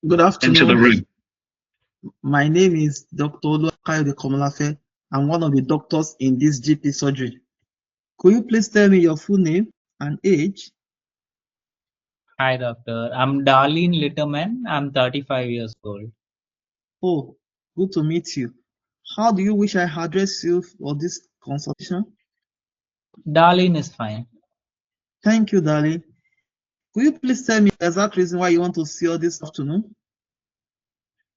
Good into the afternoon. room. My name is Dr. Oluwakayode Komolafe. I'm one of the doctors in this GP surgery. Could you please tell me your full name and age? Hi, doctor. I'm Darlene Litterman. I'm 35 years old. Oh, good to meet you. How do you wish I address you for this consultation? Darlene is fine. Thank you, darling. Could you please tell me the exact reason why you want to see us this afternoon?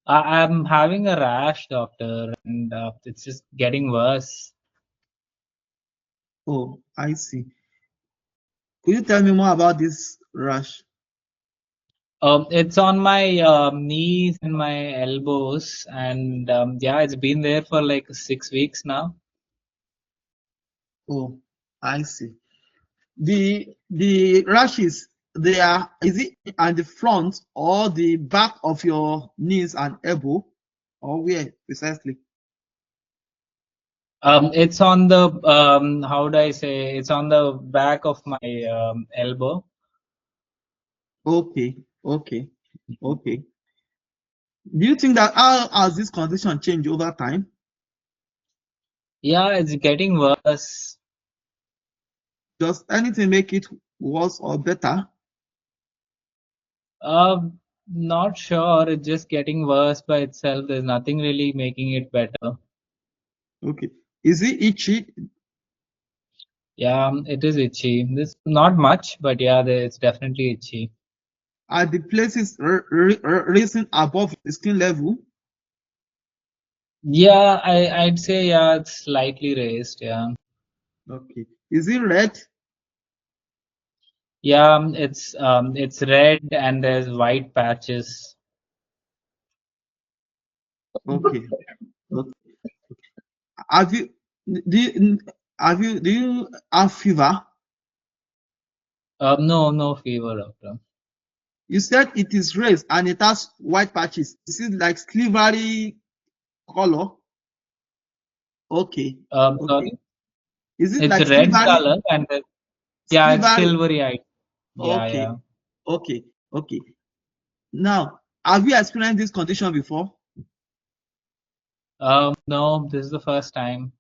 I'm having a rash, doctor, and it's just getting worse. Oh, I see. Could you tell me more about this rash? It's on my knees and my elbows, and yeah, it's been there for like 6 weeks now. Oh, I see. The rashes, is it at the front or the back of your knees and elbow, or where precisely? It's on the how do I say? It's on the back of my elbow. Okay. Do you think that how has this condition changed over time? Yeah, it's getting worse. Does anything make it worse or better? Not sure. It's just getting worse by itself. There's nothing really making it better. Okay. Is it itchy? Yeah, it is itchy. This not much, but yeah, it's definitely itchy. Are the places raising above the skin level? Yeah, I'd say yeah, it's slightly raised. Yeah, Okay. Is it red? yeah, it's red and there's white patches. Okay. Okay. Have you do you do you have fever? No fever, doctor. You said it is raised and it has white patches. Is it like slivery color? Okay. Okay. Sorry, Is it it's like red slivery? color and yeah, it's Slivery. silvery eye. Yeah, Okay. yeah. Okay. Okay. Now, have you experienced this condition before? No, this is the first time.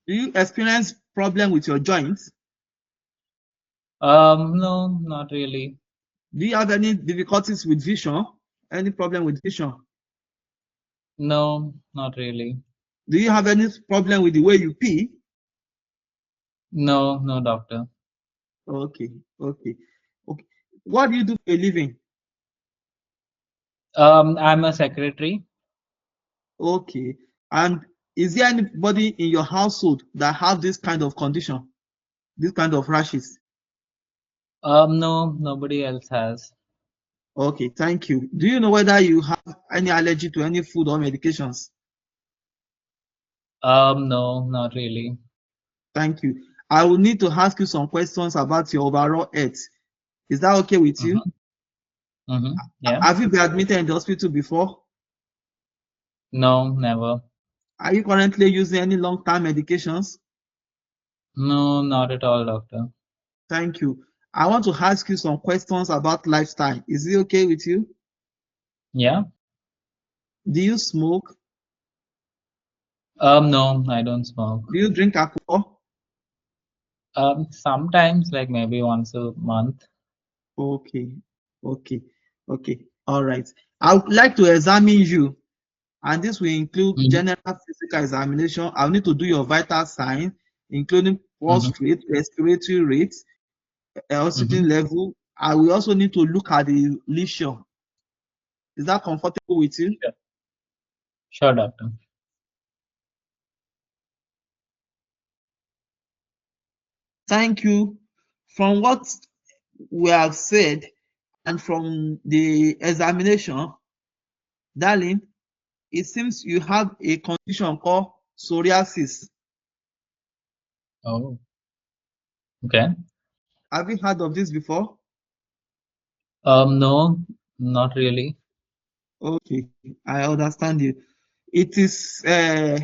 Do you experience problem with your joints? No, not really. Do you have any difficulties with vision? Any problem with vision? No, not really. Do you have any problem with the way you pee? No, no, doctor. Okay. Okay. Okay. What do you do for a living? I'm a secretary. Okay. And is there anybody in your household that have this kind of condition, this kind of rashes? No, nobody else has. Okay, thank you. Do you know whether you have any allergy to any food or medications? No, not really. Thank you. I will need to ask you some questions about your overall health. Is that okay with you? Yeah. Have you been admitted in the hospital before? No, never. Are you currently using any long-term medications? No, not at all, doctor. Thank you. I want to ask you some questions about lifestyle. Is it okay with you? Yeah. Do you smoke? No, I don't smoke. Do you drink alcohol? Sometimes, like maybe once a month. Okay, okay, okay. All right. I would like to examine you, and this will include general physical examination. I'll need to do your vital signs, including pulse rate, respiratory rate, oxygen level. I will also need to look at the lesion. Is that comfortable with you? Sure. Sure, doctor. Thank you. From what we have said and from the examination, darling, it seems you have a condition called psoriasis. Oh, okay. Have you heard of this before? No, not really. Okay, I understand you. It is a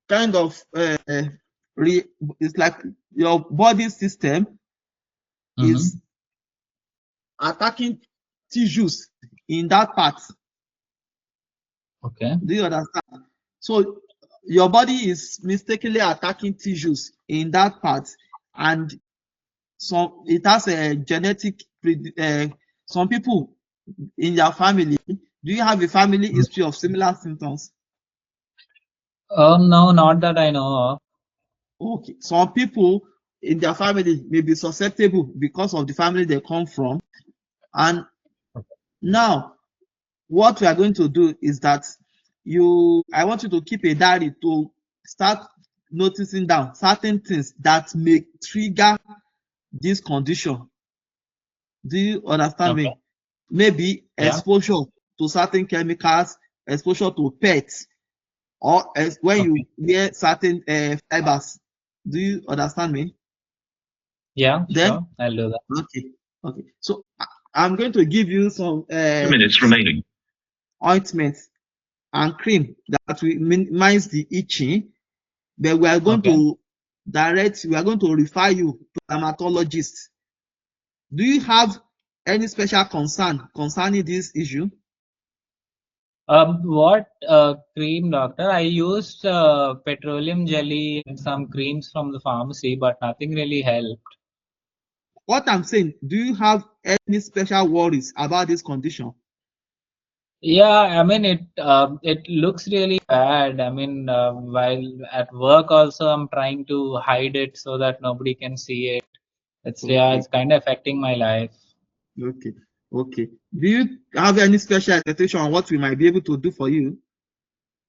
kind of it's like your body system is attacking tissues in that part. Okay. Do you understand? So your body is mistakenly attacking tissues in that part, and some it has a genetic. Some people in your family. Do you have a family history of similar symptoms? No, not that I know of. Okay. Some people in their family may be susceptible because of the family they come from. And now, what we are going to do is that I want you to keep a diary to start noticing down certain things that may trigger this condition. Do you understand Okay. me? Maybe Yeah. exposure to certain chemicals, exposure to pets, or when Okay. you wear certain fibers. Do you understand me? Yeah, Then, sure. I'll do that. okay. So I'm going to give you some 2 minutes remaining. ointment and cream that will minimize the itching. But we are going Okay. to refer you to dermatologist. Do you have any special concern concerning this issue? What cream, doctor? I used petroleum jelly and some creams from the pharmacy, but nothing really helped. What I'm saying, do you have any special worries about this condition? Yeah, I mean it looks really bad. I mean, while at work also, I'm trying to hide it so that nobody can see it. Okay, It's kind of affecting my life. okay, okay. Do you have any special expectation on what we might be able to do for you?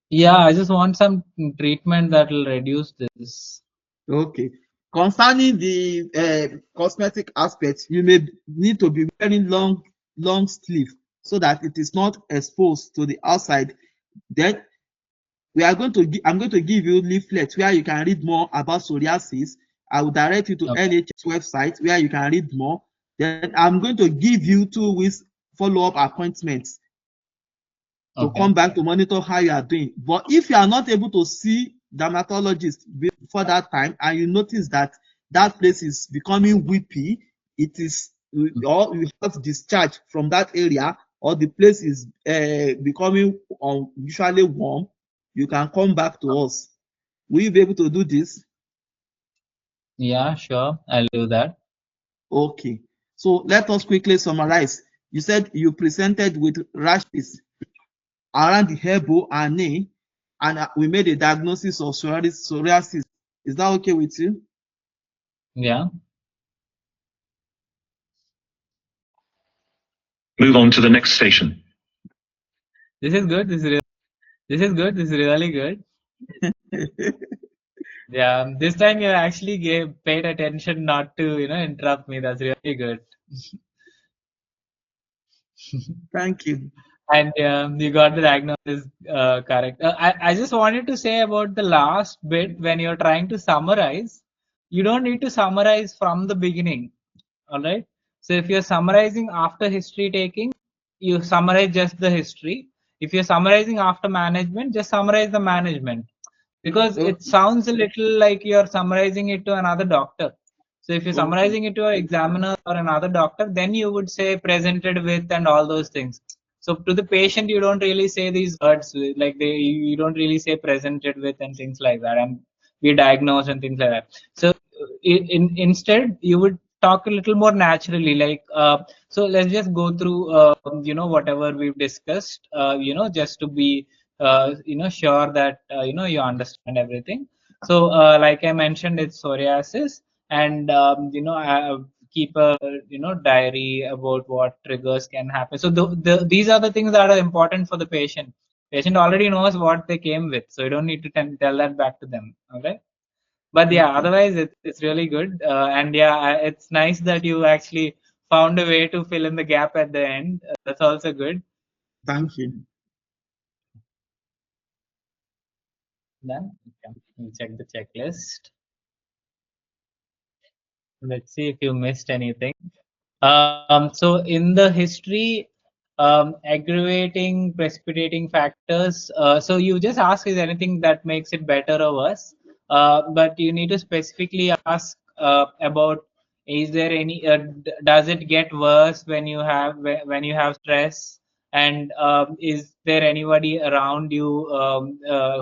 Yeah, I just want some treatment that will reduce this. Okay. Concerning the cosmetic aspect, you may need to be wearing long sleeve so that it is not exposed to the outside. Then I'm going to give you leaflets where you can read more about psoriasis. I will direct you to Okay. NHS website where you can read more. Then I'm going to give you 2 weeks follow-up appointments to Okay. come back to monitor how you are doing. But if you are not able to see dermatologist before that time and you notice that that place is becoming weepy, it is or you have discharge from that area, or the place is becoming unusually warm, you can come back to us. Will you be able to do this? Yeah, sure. I'll do that. Okay. So let us quickly summarize. You said you presented with rashes around the elbow and knee, and we made a diagnosis of psoriasis. Is that okay with you? Yeah. Move on to the next station. This is good. This is good. This is really good. Yeah. This time you actually paid attention not to interrupt me. That's really good. Thank you. And you got the diagnosis correct. I just wanted to say about the last bit when you're trying to summarize, you don't need to summarize from the beginning. All right. So if you're summarizing after history taking, you summarize just the history. If you're summarizing after management, just summarize the management, because it Okay. sounds a little like you're summarizing it to another doctor. So if you're Okay. summarizing it to an examiner or another doctor, then you would say presented with and all those things. So to the patient, you don't really say these words like you don't really say presented with and things like that, and be diagnosed and things like that. So instead, you would talk a little more naturally, like so let's just go through whatever we've discussed, just to be sure that you understand everything. So like I mentioned, it's psoriasis, and I keep a diary about what triggers can happen. So these are the things that are important for the patient. Patient already knows what they came with, so you don't need to tell that back to them. Okay. But yeah, Okay. otherwise it's really good, and yeah, it's nice that you actually found a way to fill in the gap at the end. That's also good. Thank you. Then okay, we'll check the checklist. Let's see if you missed anything. So in the history, aggravating, precipitating factors. So you just ask, is anything that makes it better or worse? But you need to specifically ask about, is there any? Does it get worse when you have stress? And is there anybody around you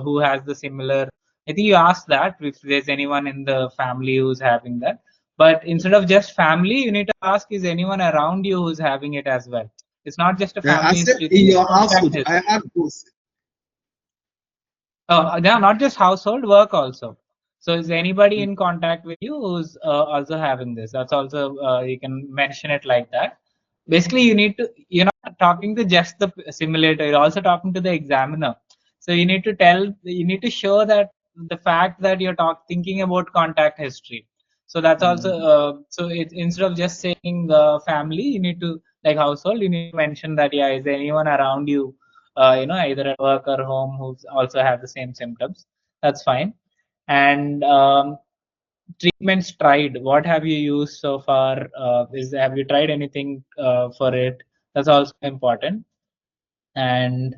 who has the similar? I think you asked that if there's anyone in the family who's having that. But instead of just family, you need to ask, is anyone around you who's having it as well? It's not just a I family said history in thing, it's your contact household. history. I have both. Yeah, not just household, work also. So is anybody in contact with you who's also having this? That's also, you can mention it like that. Basically, you're not talking to just the simulator, you're also talking to the examiner. So you need to show that the fact that you're thinking about contact history. So that's also, so it's instead of just saying family, you need to, like household, you need to mention that, yeah, is there anyone around you, either at work or home who's also have the same symptoms? That's fine. And treatments tried. What have you used so far? Have you tried anything for it? That's also important. And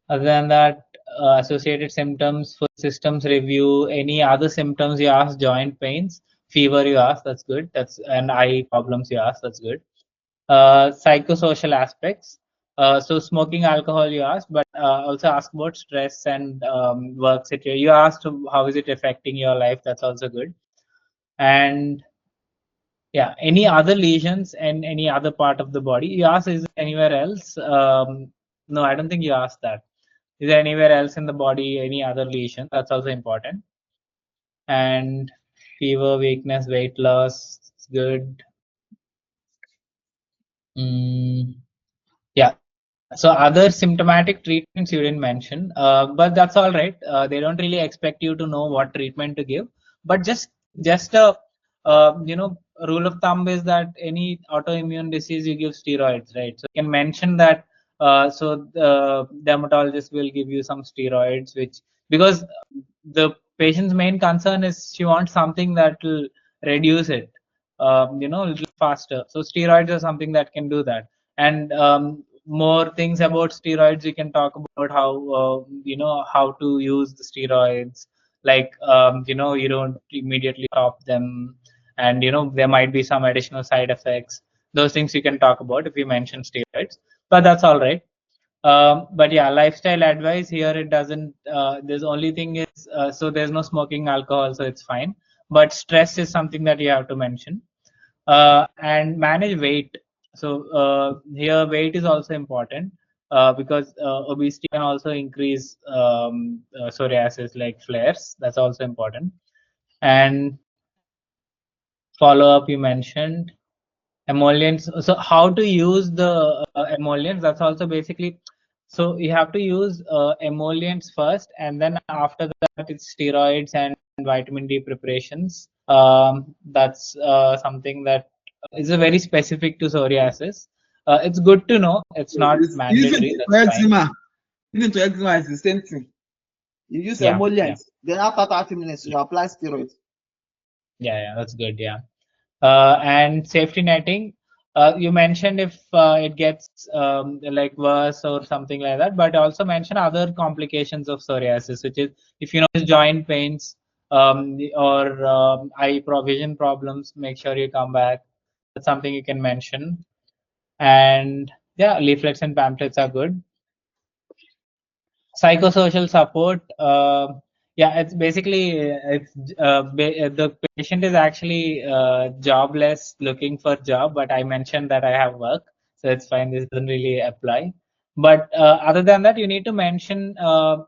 other than that, associated symptoms for systems review. Any other symptoms you ask? Joint pains, fever you ask. That's good. And eye problems you ask. That's good. Psychosocial aspects. So smoking, alcohol you asked, but also ask about stress and work situation. You asked how is it affecting your life. That's also good. And yeah, any other lesions and any other part of the body. You asked, is it anywhere else? No, I don't think you asked that. Is there anywhere else in the body, any other lesion? That's also important. And fever, weakness, weight loss, it's good. Yeah. So other symptomatic treatments you didn't mention, but that's all right. They don't really expect you to know what treatment to give, but just a rule of thumb is that any autoimmune disease you give steroids, right? So you can mention that. So the dermatologist will give you some steroids, which because the patient's main concern is she wants something that will reduce it, a little faster. So steroids are something that can do that. And more things about steroids, we can talk about how how to use the steroids, like you don't immediately stop them, and there might be some additional side effects. Those things you can talk about if you mention steroids, but that's all right. But yeah, lifestyle advice here, it doesn't, there's only thing is, so there's no smoking, alcohol, so it's fine. But stress is something that you have to mention. And manage weight. So here weight is also important, because obesity can also increase psoriasis like flares. That's also important. And follow up, you mentioned emollients. So how to use the emollients? That's also basically, so you have to use emollients first, and then after that it's steroids and vitamin D preparations. That's something that is a very specific to psoriasis. It's good to know. It's not Even mandatory. for That's fine. eczema, even to eczema is the same thing. You use Yeah, yeah, emollient, then after 30 minutes you apply steroids. yeah. That's good. Yeah. And safety netting, you mentioned if it gets like worse or something like that, but also mention other complications of psoriasis, which is if you know joint pains, or eye vision problems, make sure you come back. That's something you can mention. And yeah, leaflets and pamphlets are good. Psychosocial support, yeah, it's basically the patient is actually jobless, looking for job, but I mentioned that I have work, so it's fine, this doesn't really apply. But other than that, you need to mention a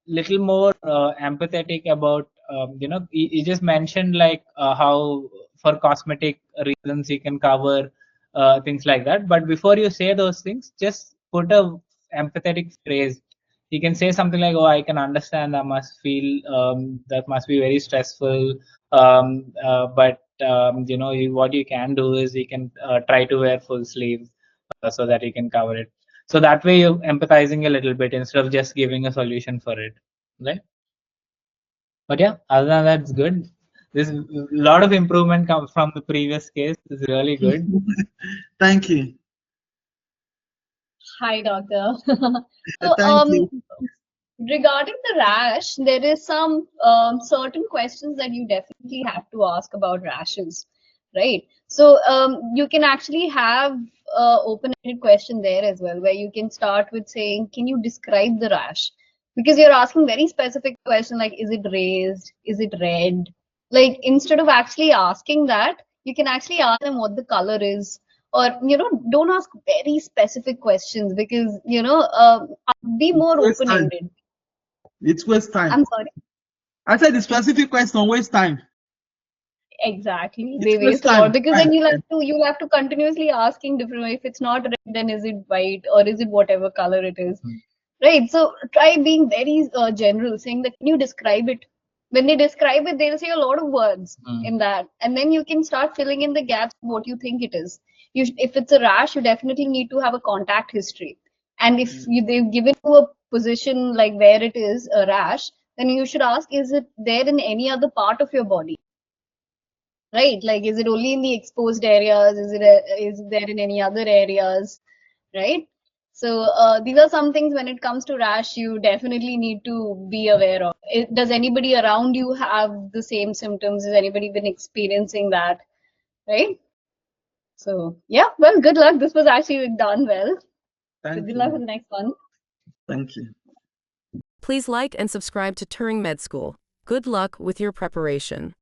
little more empathetic about, you just mentioned like how for cosmetic reasons you can cover things like that, but before you say those things, just put a empathetic phrase. You can say something like, oh, I can understand, that must feel, that must be very stressful, but what you can do is you can try to wear full sleeves so that you can cover it. So that way you're empathizing a little bit instead of just giving a solution for it, right? But yeah, other than that, it's good. There's a lot of improvement comes from the previous case. It's really good. Thank you. Hi, doctor. So, Thank you. regarding the rash, there is some certain questions that you definitely have to ask about rashes, right? So, you can actually have open-ended question there as well, where you can start with saying, can you describe the rash? Because you're asking very specific question like, is it raised? Is it red? Like, instead of actually asking that, you can actually ask them what the color is. Or, don't ask very specific questions because, be more Waste time. open-ended. It's waste time. I'm sorry. I said the specific question waste time. Exactly. It They wastes waste a lot time. because then you'll have to continuously asking different. If it's not red, then is it white or is it whatever color it is? Right. So try being very general, saying that can you describe it? When they describe it, they'll say a lot of words in that, and then you can start filling in the gaps of what you think it is. If it's a rash, you definitely need to have a contact history, and if they've given you a position like where it is a rash, then you should ask, is it there in any other part of your body? Right? Like, is it only in the exposed areas? Is it there in any other areas? Right? So these are some things when it comes to rash, you definitely need to be aware of. Does anybody around you have the same symptoms? Has anybody been experiencing that? Right? So yeah, well, good luck. This was actually done well. So good luck with the next one. Thank you. Please like and subscribe to TuringMedSchool. Good luck with your preparation.